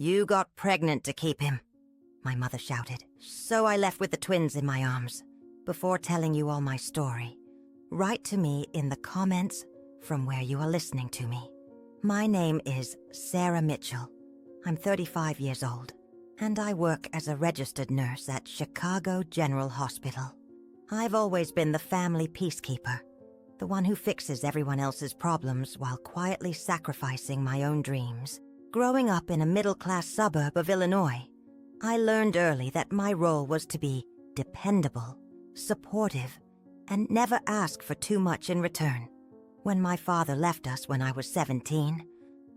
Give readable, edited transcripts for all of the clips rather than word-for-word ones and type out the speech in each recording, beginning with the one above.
"You got pregnant to keep him," my mother shouted. So I left with the twins in my arms. Before telling you all my story, write to me in the comments from where you are listening to me. My name is Sarah Mitchell. I'm 35 years old, and I work as a registered nurse at Chicago General Hospital. I've always been the family peacekeeper, the one who fixes everyone else's problems while quietly sacrificing my own dreams. Growing up in a middle-class suburb of Illinois, I learned early that my role was to be dependable, supportive, and never ask for too much in return. When my father left us when I was 17,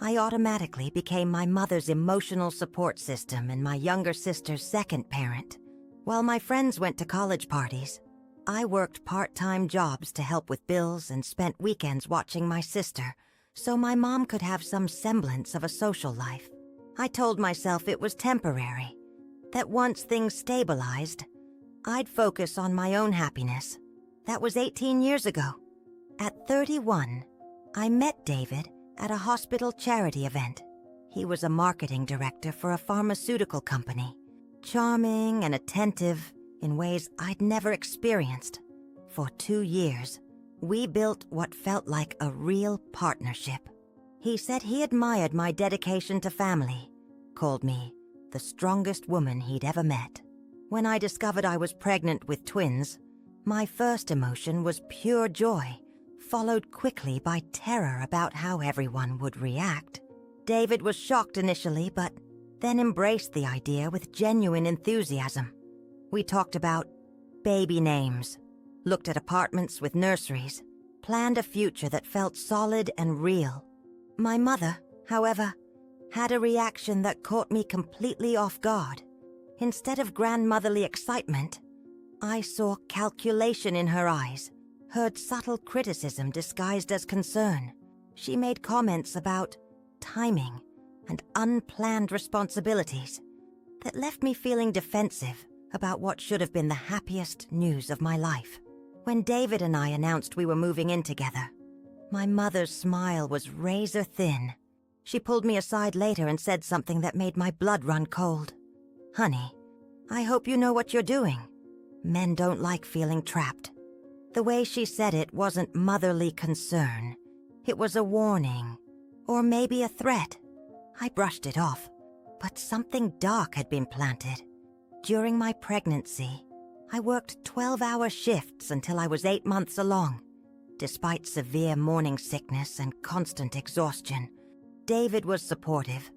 I automatically became my mother's emotional support system and my younger sister's second parent. While my friends went to college parties, I worked part-time jobs to help with bills and spent weekends watching my sister, so my mom could have some semblance of a social life. I told myself it was temporary, that once things stabilized, I'd focus on my own happiness. That was 18 years ago. At 31, I met David at a hospital charity event. He was a marketing director for a pharmaceutical company, charming and attentive in ways I'd never experienced. For 2 years, we built what felt like a real partnership. He said he admired my dedication to family, called me the strongest woman he'd ever met. When I discovered I was pregnant with twins, my first emotion was pure joy, followed quickly by terror about how everyone would react. David was shocked initially, but then embraced the idea with genuine enthusiasm. We talked about baby names, looked at apartments with nurseries, planned a future that felt solid and real. My mother, however, had a reaction that caught me completely off guard. Instead of grandmotherly excitement, I saw calculation in her eyes, heard subtle criticism disguised as concern. She made comments about timing and unplanned responsibilities that left me feeling defensive about what should have been the happiest news of my life. When David and I announced we were moving in together, my mother's smile was razor thin. She pulled me aside later and said something that made my blood run cold. "Honey, I hope you know what you're doing. Men don't like feeling trapped." The way she said it wasn't motherly concern. It was a warning, or maybe a threat. I brushed it off, but something dark had been planted. During my pregnancy, I worked 12-hour shifts until I was 8 months along. Despite severe morning sickness and constant exhaustion, David was supportive,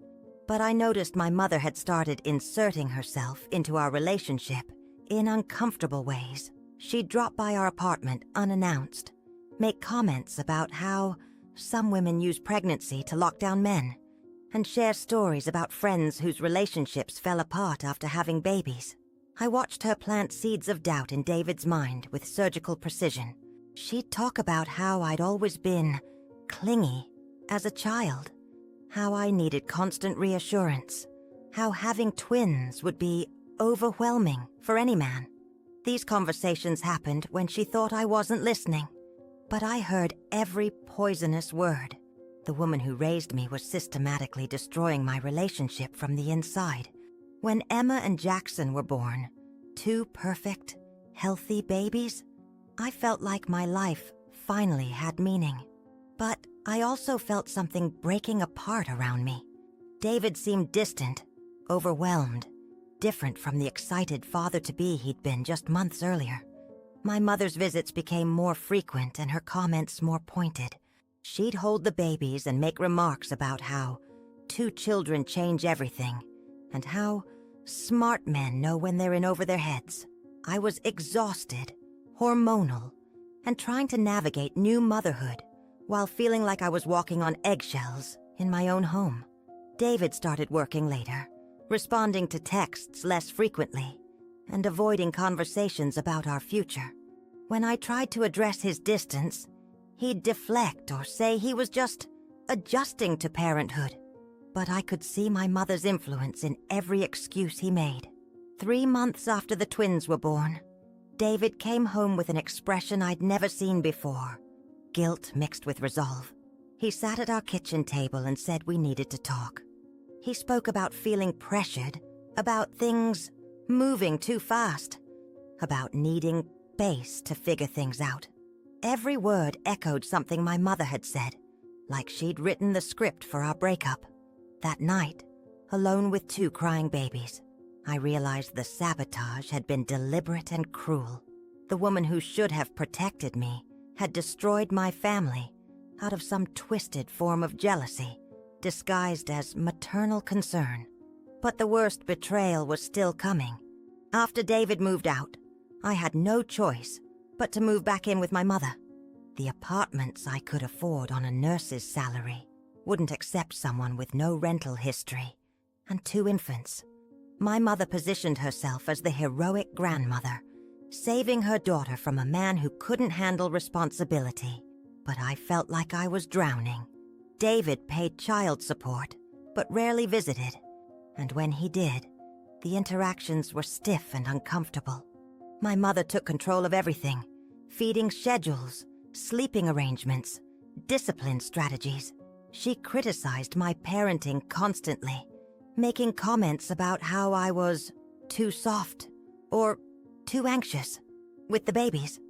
but I noticed my mother had started inserting herself into our relationship in uncomfortable ways. She'd drop by our apartment unannounced, make comments about how some women use pregnancy to lock down men, and share stories about friends whose relationships fell apart after having babies. I watched her plant seeds of doubt in David's mind with surgical precision. She'd talk about how I'd always been clingy as a child, how I needed constant reassurance, how having twins would be overwhelming for any man. These conversations happened when she thought I wasn't listening, but I heard every poisonous word. The woman who raised me was systematically destroying my relationship from the inside. When Emma and Jackson were born, 2 perfect, healthy babies, I felt like my life finally had meaning. But I also felt something breaking apart around me. David seemed distant, overwhelmed, different from the excited father-to-be he'd been just months earlier. My mother's visits became more frequent and her comments more pointed. She'd hold the babies and make remarks about how 2 children change everything, and how smart men know when they're in over their heads. I was exhausted, hormonal, and trying to navigate new motherhood while feeling like I was walking on eggshells in my own home. David started working later, responding to texts less frequently, and avoiding conversations about our future. When I tried to address his distance, he'd deflect or say he was just adjusting to parenthood. But I could see my mother's influence in every excuse he made. 3 months after the twins were born, David came home with an expression I'd never seen before, guilt mixed with resolve. He sat at our kitchen table and said we needed to talk. He spoke about feeling pressured, about things moving too fast, about needing space to figure things out. Every word echoed something my mother had said, like she'd written the script for our breakup. That night, alone with 2 crying babies, I realized the sabotage had been deliberate and cruel. The woman who should have protected me had destroyed my family out of some twisted form of jealousy, disguised as maternal concern. But the worst betrayal was still coming. After David moved out, I had no choice but to move back in with my mother. The apartments I could afford on a nurse's salary wouldn't accept someone with no rental history and 2 infants. My mother positioned herself as the heroic grandmother, saving her daughter from a man who couldn't handle responsibility. But I felt like I was drowning. David paid child support, but rarely visited. And when he did, the interactions were stiff and uncomfortable. My mother took control of everything: feeding schedules, sleeping arrangements, discipline strategies. She criticized my parenting constantly, making comments about how I was too soft or too anxious. With the babies,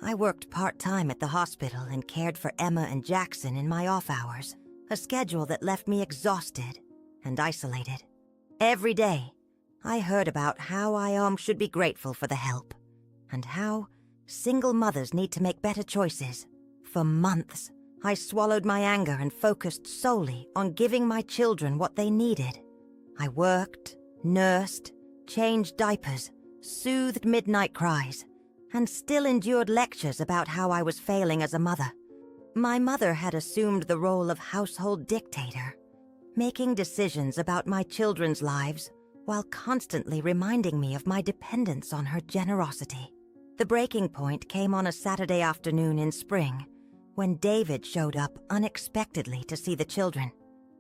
I worked part-time at the hospital and cared for Emma and Jackson in my off hours, a schedule that left me exhausted and isolated. Every day, I heard about how I should be grateful for the help, and how single mothers need to make better choices. For months, I swallowed my anger and focused solely on giving my children what they needed. I worked, nursed, changed diapers, soothed midnight cries, and still endured lectures about how I was failing as a mother. My mother had assumed the role of household dictator, making decisions about my children's lives while constantly reminding me of my dependence on her generosity. The breaking point came on a Saturday afternoon in spring, when David showed up unexpectedly to see the children.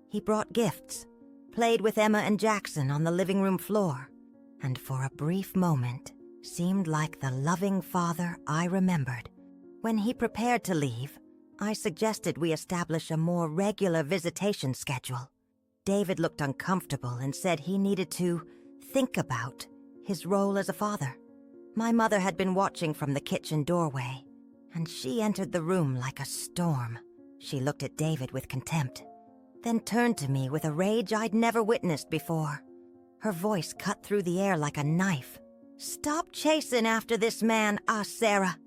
He brought gifts, played with Emma and Jackson on the living room floor, and for a brief moment seemed like the loving father I remembered. When he prepared to leave, I suggested we establish a more regular visitation schedule. David looked uncomfortable and said he needed to think about his role as a father. My mother had been watching from the kitchen doorway, and she entered the room like a storm. She looked at David with contempt, then turned to me with a rage I'd never witnessed before. Her voice cut through the air like a knife. "Stop chasing after this man, Sarah.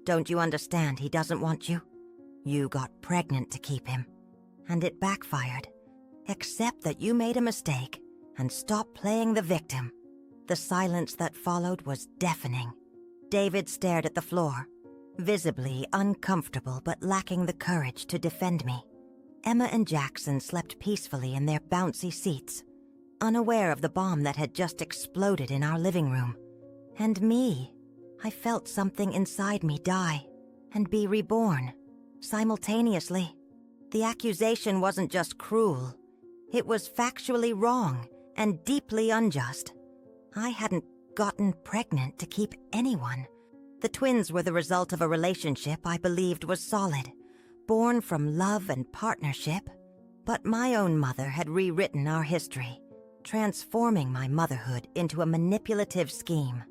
Don't you understand he doesn't want you? You got pregnant to keep him, and it backfired. Accept that you made a mistake and stop playing the victim." The silence that followed was deafening. David stared at the floor, visibly uncomfortable but lacking the courage to defend me. Emma and Jackson slept peacefully in their bouncy seats, unaware of the bomb that had just exploded in our living room. And me, I felt something inside me die and be reborn simultaneously. The accusation wasn't just cruel, it was factually wrong and deeply unjust. I hadn't gotten pregnant to keep anyone. The twins were the result of a relationship I believed was solid, born from love and partnership. But my own mother had rewritten our history, transforming my motherhood into a manipulative scheme.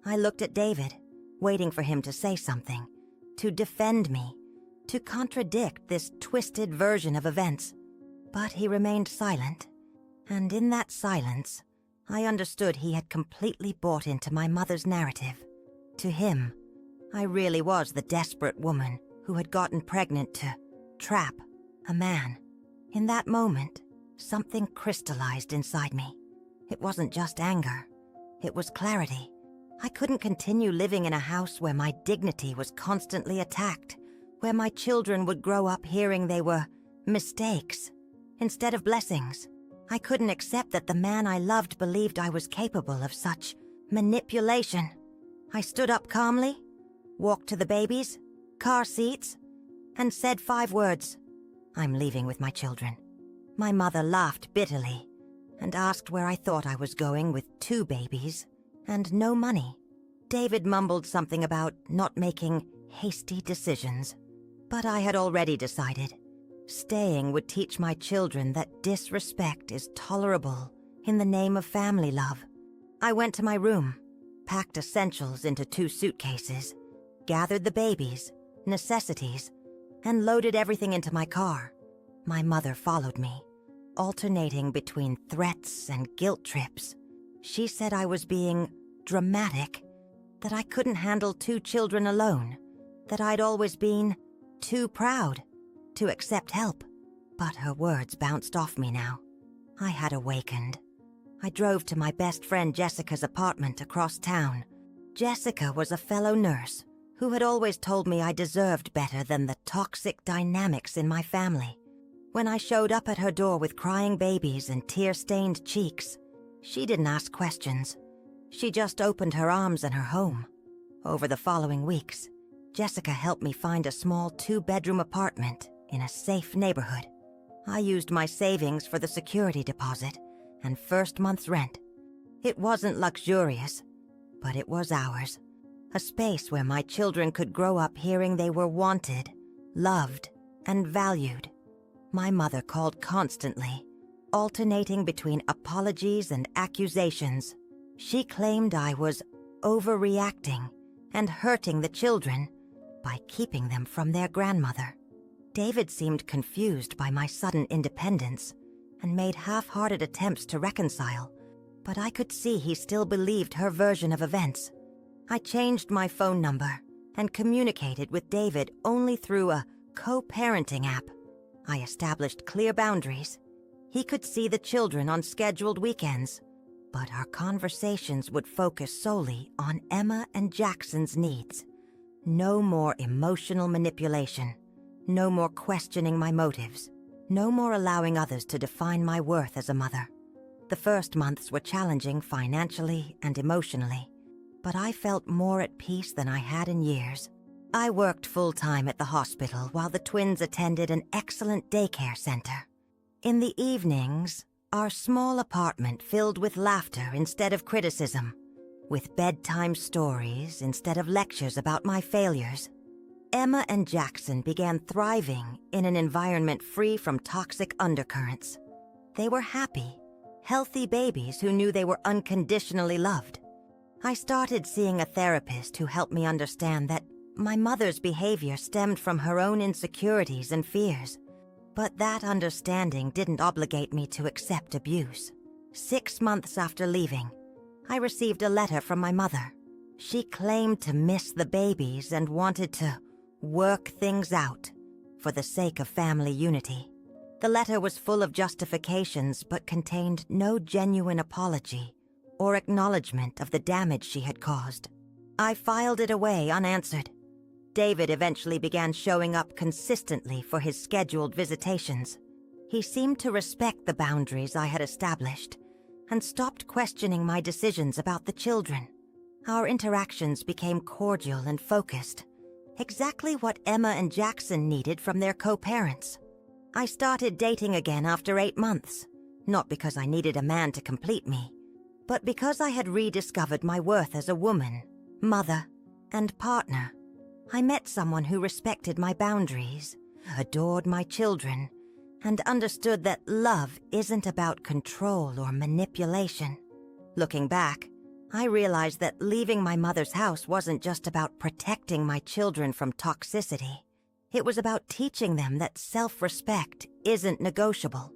I looked at David, waiting for him to say something, to defend me, to contradict this twisted version of events. But he remained silent, and in that silence, I understood he had completely bought into my mother's narrative. To him, I really was the desperate woman who had gotten pregnant to trap a man. In that moment, something crystallized inside me. It wasn't just anger. It was clarity. I couldn't continue living in a house where my dignity was constantly attacked, where my children would grow up hearing they were mistakes instead of blessings. I couldn't accept that the man I loved believed I was capable of such manipulation. I stood up calmly, walked to the babies, car seats, and said 5 words: "I'm leaving with my children." My mother laughed bitterly and asked where I thought I was going with 2 babies and no money. David mumbled something about not making hasty decisions, but I had already decided. Staying would teach my children that disrespect is tolerable in the name of family love. I went to my room, packed essentials into 2 suitcases, gathered the babies, necessities, and loaded everything into my car. My mother followed me, alternating between threats and guilt trips. She said I was being dramatic, that I couldn't handle 2 children alone, that I'd always been too proud to accept help. But her words bounced off me now. I had awakened. I drove to my best friend Jessica's apartment across town. Jessica was a fellow nurse who had always told me I deserved better than the toxic dynamics in my family. When I showed up at her door with crying babies and tear-stained cheeks, she didn't ask questions. She just opened her arms and her home. Over the following weeks, Jessica helped me find a small 2-bedroom apartment in a safe neighborhood. I used my savings for the security deposit and first month's rent. It wasn't luxurious, but it was ours. A space where my children could grow up hearing they were wanted, loved, and valued. My mother called constantly, alternating between apologies and accusations. She claimed I was overreacting and hurting the children by keeping them from their grandmother. David seemed confused by my sudden independence and made half-hearted attempts to reconcile, but I could see he still believed her version of events. I changed my phone number and communicated with David only through a co-parenting app. I established clear boundaries. He could see the children on scheduled weekends, but our conversations would focus solely on Emma and Jackson's needs. No more emotional manipulation. No more questioning my motives. No more allowing others to define my worth as a mother. The first months were challenging financially and emotionally, but I felt more at peace than I had in years. I worked full-time at the hospital while the twins attended an excellent daycare center. In the evenings, our small apartment filled with laughter instead of criticism, with bedtime stories instead of lectures about my failures. Emma and Jackson began thriving in an environment free from toxic undercurrents. They were happy, healthy babies who knew they were unconditionally loved. I started seeing a therapist who helped me understand that my mother's behavior stemmed from her own insecurities and fears. But that understanding didn't obligate me to accept abuse. 6 months after leaving, I received a letter from my mother. She claimed to miss the babies and wanted to work things out for the sake of family unity. The letter was full of justifications but contained no genuine apology or acknowledgement of the damage she had caused. I filed it away unanswered. David eventually began showing up consistently for his scheduled visitations. He seemed to respect the boundaries I had established and stopped questioning my decisions about the children. Our interactions became cordial and focused, exactly what Emma and Jackson needed from their co-parents. I started dating again after 8 months, not because I needed a man to complete me, but because I had rediscovered my worth as a woman, mother, and partner. I met someone who respected my boundaries, adored my children, and understood that love isn't about control or manipulation. Looking back, I realized that leaving my mother's house wasn't just about protecting my children from toxicity. It was about teaching them that self-respect isn't negotiable.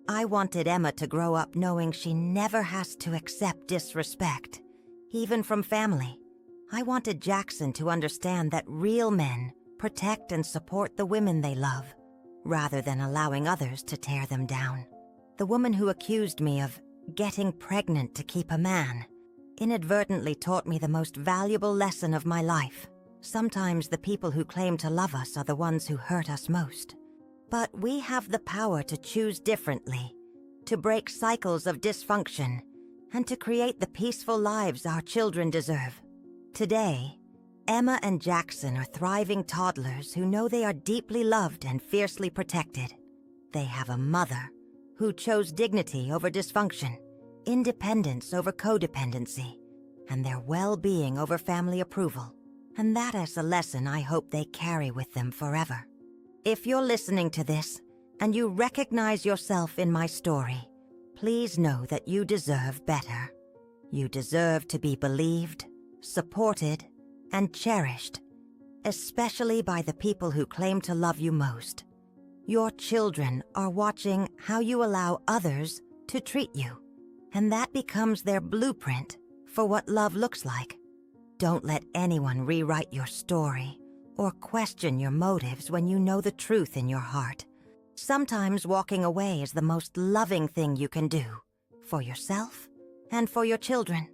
I wanted Emma to grow up knowing she never has to accept disrespect, even from family. I wanted Jackson to understand that real men protect and support the women they love, rather than allowing others to tear them down. The woman who accused me of getting pregnant to keep a man inadvertently taught me the most valuable lesson of my life. Sometimes the people who claim to love us are the ones who hurt us most. But we have the power to choose differently, to break cycles of dysfunction, and to create the peaceful lives our children deserve. Today, Emma and Jackson are thriving toddlers who know they are deeply loved and fiercely protected. They have a mother who chose dignity over dysfunction, independence over codependency, and their well-being over family approval. And that is a lesson I hope they carry with them forever. If you're listening to this and you recognize yourself in my story, please know that you deserve better. You deserve to be believed, supported, and cherished, especially by the people who claim to love you most. Your children are watching how you allow others to treat you, and that becomes their blueprint for what love looks like. Don't let anyone rewrite your story or question your motives when you know the truth in your heart. Sometimes walking away is the most loving thing you can do, for yourself and for your children.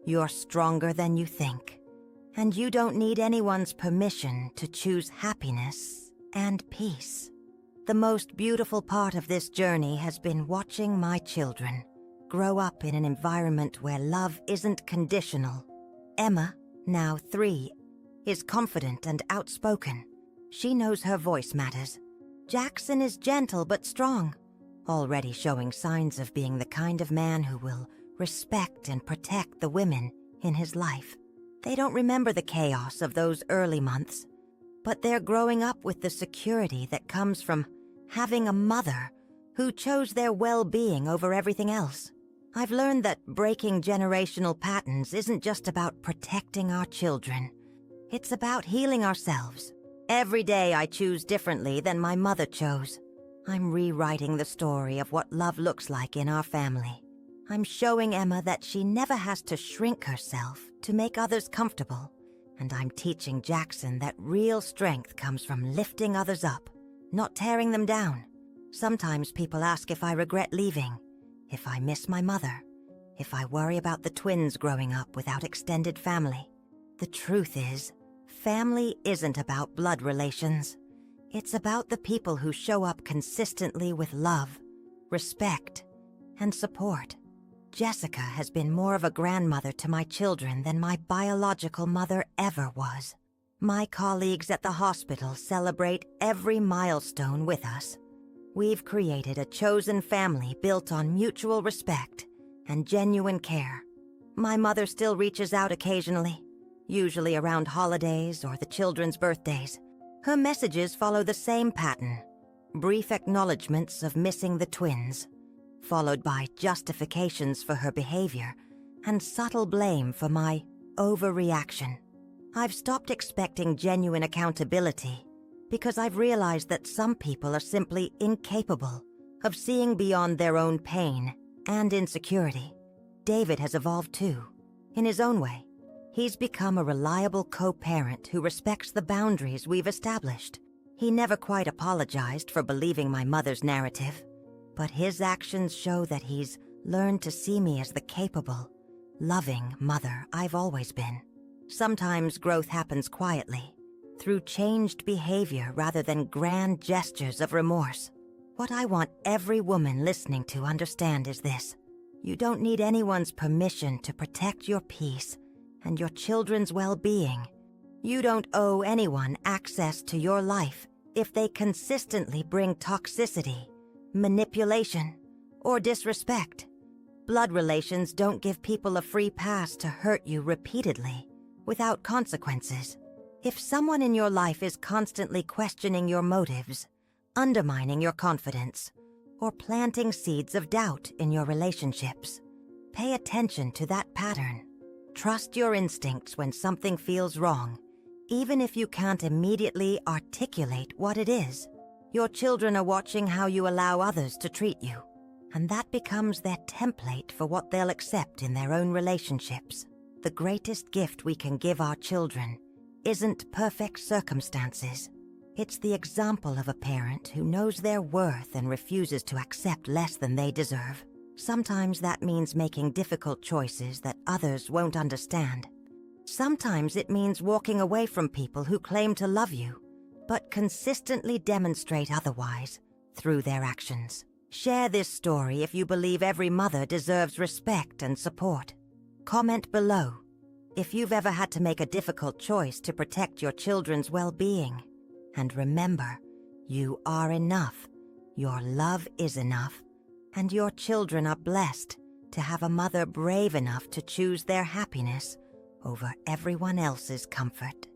You're stronger than you think, and you don't need anyone's permission to choose happiness and peace. The most beautiful part of this journey has been watching my children grow up in an environment where love isn't conditional. Emma, now 3, is confident and outspoken. She knows her voice matters. Jackson is gentle but strong, already showing signs of being the kind of man who will respect and protect the women in his life. They don't remember the chaos of those early months, but they're growing up with the security that comes from having a mother who chose their well-being over everything else. I've learned that breaking generational patterns isn't just about protecting our children. It's about healing ourselves. Every day I choose differently than my mother chose. I'm rewriting the story of what love looks like in our family. I'm showing Emma that she never has to shrink herself to make others comfortable. And I'm teaching Jackson that real strength comes from lifting others up, not tearing them down. Sometimes people ask if I regret leaving, if I miss my mother, if I worry about the twins growing up without extended family. The truth is, family isn't about blood relations. It's about the people who show up consistently with love, respect, and support. Jessica has been more of a grandmother to my children than my biological mother ever was. My colleagues at the hospital celebrate every milestone with us. We've created a chosen family built on mutual respect and genuine care. My mother still reaches out occasionally, usually around holidays or the children's birthdays. Her messages follow the same pattern: brief acknowledgments of missing the twins, followed by justifications for her behavior and subtle blame for my overreaction. I've stopped expecting genuine accountability because I've realized that some people are simply incapable of seeing beyond their own pain and insecurity. David has evolved too, in his own way. He's become a reliable co-parent who respects the boundaries we've established. He never quite apologized for believing my mother's narrative, but his actions show that he's learned to see me as the capable, loving mother I've always been. Sometimes growth happens quietly, through changed behavior rather than grand gestures of remorse. What I want every woman listening to understand is this: you don't need anyone's permission to protect your peace and your children's well-being. You don't owe anyone access to your life if they consistently bring toxicity, manipulation, or disrespect. Blood relations don't give people a free pass to hurt you repeatedly, without consequences. If someone in your life is constantly questioning your motives, undermining your confidence, or planting seeds of doubt in your relationships, pay attention to that pattern. Trust your instincts when something feels wrong, even if you can't immediately articulate what it is. Your children are watching how you allow others to treat you, and that becomes their template for what they'll accept in their own relationships. The greatest gift we can give our children isn't perfect circumstances. It's the example of a parent who knows their worth and refuses to accept less than they deserve. Sometimes that means making difficult choices that others won't understand. Sometimes it means walking away from people who claim to love you, but consistently demonstrate otherwise through their actions. Share this story if you believe every mother deserves respect and support. Comment below if you've ever had to make a difficult choice to protect your children's well-being. And remember, you are enough, your love is enough, and your children are blessed to have a mother brave enough to choose their happiness over everyone else's comfort.